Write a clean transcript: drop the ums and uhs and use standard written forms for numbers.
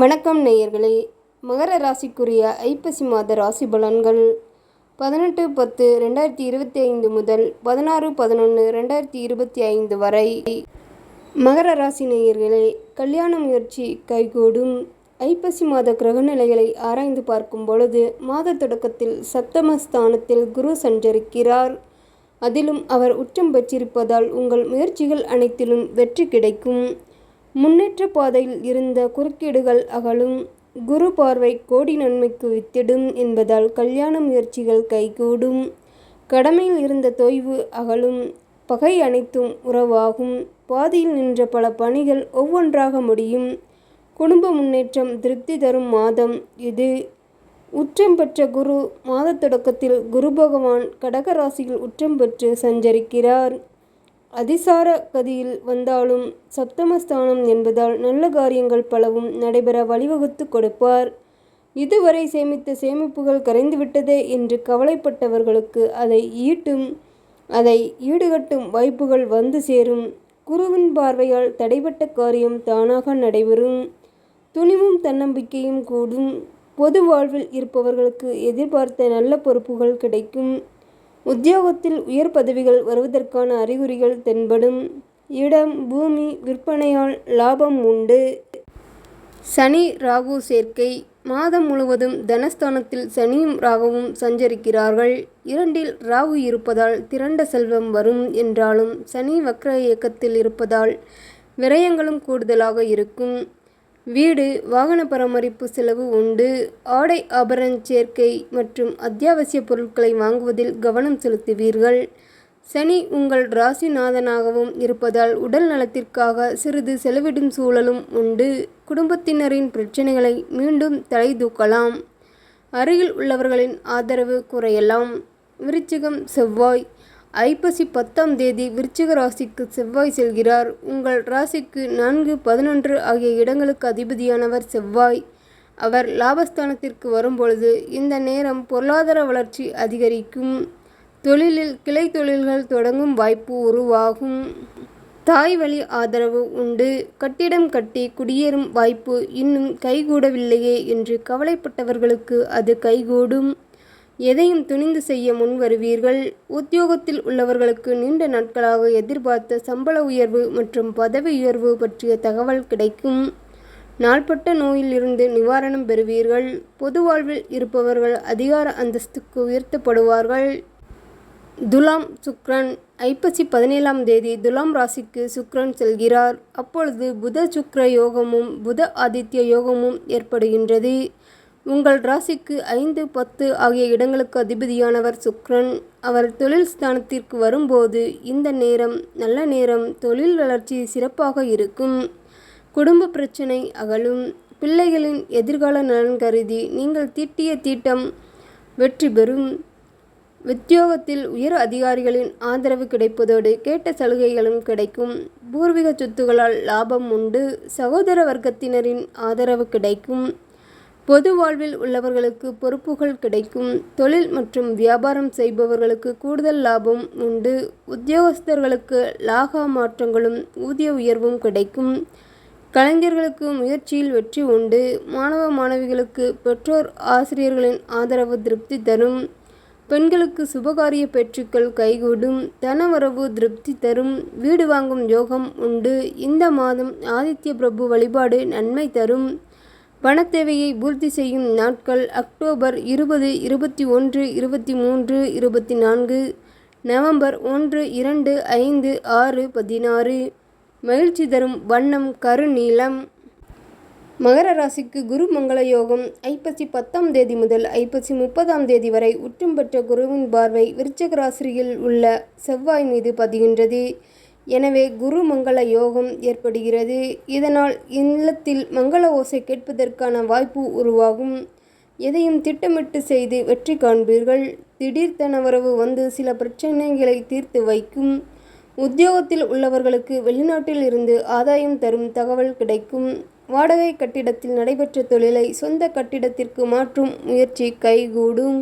வணக்கம் நேயர்களே. மகர ராசிக்குரிய ஐப்பசி மாத ராசி பலன்கள் 18-10-2025 முதல் 16-11-2025 வரை. மகர ராசி நேயர்களே, கல்யாண முயற்சி கைகூடும். ஐப்பசி மாத கிரகநிலைகளை ஆராய்ந்து பார்க்கும் பொழுது மாத தொடக்கத்தில் சப்தமஸ்தானத்தில் குரு சஞ்சரிக்கிறார். அதிலும் அவர் உச்சம் பெற்றிருப்பதால் உங்கள் முயற்சிகள் அனைத்திலும் வெற்றி கிடைக்கும். முன்னேற்ற பாதையில் இருந்த குறுக்கீடுகள் அகலும். குரு பார்வை கோடி நன்மைக்கு வித்திடும் என்பதால் கல்யாண முயற்சிகள் கைகூடும். கடமையில் இருந்த தொய்வு அகலும். பகை அனைத்தும் உறவாகும். பாதியில் நின்ற பல பணிகள் ஒவ்வொன்றாக முடியும். குடும்ப முன்னேற்றம் திருப்தி தரும் மாதம் இது. உச்சம் பெற்ற குரு மாத தொடக்கத்தில் குரு பகவான் கடக ராசியில் உச்சம் பெற்று சஞ்சரிக்கிறார். அதிசார கதியில் வந்தாலும் சப்தமஸ்தானம் என்பதால் நல்ல காரியங்கள் பலவும் நடைபெற வழிவகுத்து கொடுப்பார். இதுவரை சேமித்த சேமிப்புகள் கரைந்துவிட்டதே என்று கவலைப்பட்டவர்களுக்கு அதை ஈடுகட்டும் வாய்ப்புகள் வந்து சேரும். குருவின் பார்வையால் தடைபட்ட காரியம் தானாக நடைபெறும். துணிவும் தன்னம்பிக்கையும் கூடும். பொது வாழ்வில் இருப்பவர்களுக்கு எதிர்பார்த்த நல்ல பொறுப்புகள் கிடைக்கும். உத்தியோகத்தில் உயர் பதவிகள் வருவதற்கான அறிகுறிகள் தென்படும். இடம் பூமி விற்பனையால் லாபம் உண்டு. சனி ராகு சேர்க்கை. மாதம் முழுவதும் தனஸ்தானத்தில் சனியும் ராகுவும் சஞ்சரிக்கிறார்கள். இரண்டில் ராகு இருப்பதால் திரண்ட செல்வம் வரும் என்றாலும் சனி வக்ர இயக்கத்தில் இருப்பதால் விரயங்களும் கூடுதலாக இருக்கும். வீடு வாகன பராமரிப்பு செலவு உண்டு. ஆடை ஆபரண சேர்க்கை மற்றும் அத்தியாவசிய பொருட்களை வாங்குவதில் கவனம் செலுத்துவீர்கள். சனி உங்கள் ராசிநாதனாகவும் இருப்பதால் உடல் நலத்திற்காக சிறிது செலவிடும் சூழலும் உண்டு. குடும்பத்தினரின் பிரச்சனைகளை மீண்டும் தலை தூக்கலாம். அருகில் உள்ளவர்களின் ஆதரவு குறையலாம். விருச்சிகம் செவ்வாய். ஐப்பசி 10ஆம் தேதி விருச்சிக ராசிக்கு செவ்வாய் செல்கிறார். உங்கள் ராசிக்கு 4, 11 ஆகிய இடங்களுக்கு அதிபதியானவர் செவ்வாய். அவர் லாபஸ்தானத்திற்கு வரும்பொழுது இந்த நேரம் பொருளாதார வளர்ச்சி அதிகரிக்கும். தொழிலில் கிளை தொழில்கள் தொடங்கும் வாய்ப்பு உருவாகும். தாய் வழி ஆதரவு உண்டு. கட்டிடம் கட்டி குடியேறும் வாய்ப்பு இன்னும் கைகூடவில்லையே என்று கவலைப்பட்டவர்களுக்கு அது கைகூடும். எதையும் துணிந்து செய்ய முன் வருவீர்கள். உத்தியோகத்தில் உள்ளவர்களுக்கு நீண்ட நாட்களாக எதிர்பார்த்த சம்பள உயர்வு மற்றும் பதவி உயர்வு பற்றிய தகவல் கிடைக்கும். நாள்பட்ட நோயில் இருந்து நிவாரணம் பெறுவீர்கள். பொது வாழ்வில் இருப்பவர்கள் அதிகார அந்தஸ்துக்கு உயர்த்தப்படுவார்கள். துலாம் சுக்கிரன். ஐப்பசி 17ஆம் தேதி துலாம் ராசிக்கு சுக்கிரன் செல்கிறார். அப்பொழுது புத சுக்கிர யோகமும் புத ஆதித்ய யோகமும் ஏற்படுகின்றது. உங்கள் ராசிக்கு 5, 10 ஆகிய இடங்களுக்கு அதிபதியானவர் சுக்கிரன். அவர் தொழில் ஸ்தானத்திற்கு வரும்போது இந்த நேரம் நல்ல நேரம். தொழில் வளர்ச்சி சிறப்பாக இருக்கும். குடும்ப பிரச்சனை அகலும். பிள்ளைகளின் எதிர்கால நலன் கருதி நீங்கள் தீட்டிய தீட்டம் வெற்றி பெறும். உத்தியோகத்தில் உயர் அதிகாரிகளின் ஆதரவு கிடைப்பதோடு கேட்ட சலுகைகளும் கிடைக்கும். பூர்வீக சொத்துக்களால் லாபம் உண்டு. சகோதர வர்க்கத்தினரின் ஆதரவு கிடைக்கும். பொது வாழ்வில் உள்ளவர்களுக்கு பொறுப்புகள் கிடைக்கும். தொழில் மற்றும் வியாபாரம் செய்பவர்களுக்கு கூடுதல் லாபம் உண்டு. உத்தியோகஸ்தர்களுக்கு லாகா மாற்றங்களும் ஊதிய உயர்வும் கிடைக்கும். கலைஞர்களுக்கு முயற்சியில் வெற்றி உண்டு. மாணவ மாணவிகளுக்கு பெற்றோர் ஆசிரியர்களின் ஆதரவு திருப்தி தரும். பெண்களுக்கு சுபகாரிய பேச்சுக்கள் கைகூடும். தனவரவு திருப்தி தரும். வீடு வாங்கும் யோகம் உண்டு. இந்த மாதம் ஆதித்ய பிரபு வழிபாடு நன்மை தரும். பணத்தேவையை பூர்த்தி செய்யும் நாட்கள் அக்டோபர் 20, 21, 23, 24, நவம்பர் 1, 2, 5, 6, 16. மகிழ்ச்சி தரும் வண்ணம் கருநீலம். மகர ராசிக்கு குரு மங்கள யோகம். ஐப்பசி 10ஆம் தேதி முதல் ஐப்பசி 30ஆம் தேதி வரை உச்சம் பெற்ற குருவின் பார்வை விருச்சிக ராசியில் உள்ள செவ்வாய் மீது பதிகின்றது. எனவே குரு மங்கள யோகம் ஏற்படுகிறது. இதனால் இல்லத்தில் மங்கள ஓசை கேட்பதற்கான வாய்ப்பு உருவாகும். எதையும் திட்டமிட்டு செய்து வெற்றி காண்பீர்கள். திடீர் தனவரவு வந்து சில பிரச்சனைகளை தீர்த்து வைக்கும். உத்தியோகத்தில் உள்ளவர்களுக்கு வெளிநாட்டில் இருந்து ஆதாயம் தரும் தகவல் கிடைக்கும். வாடகை கட்டிடத்தில் நடைபெற்ற தொழிலை சொந்த கட்டிடத்திற்கு மாற்றும் முயற்சி கைகூடும்.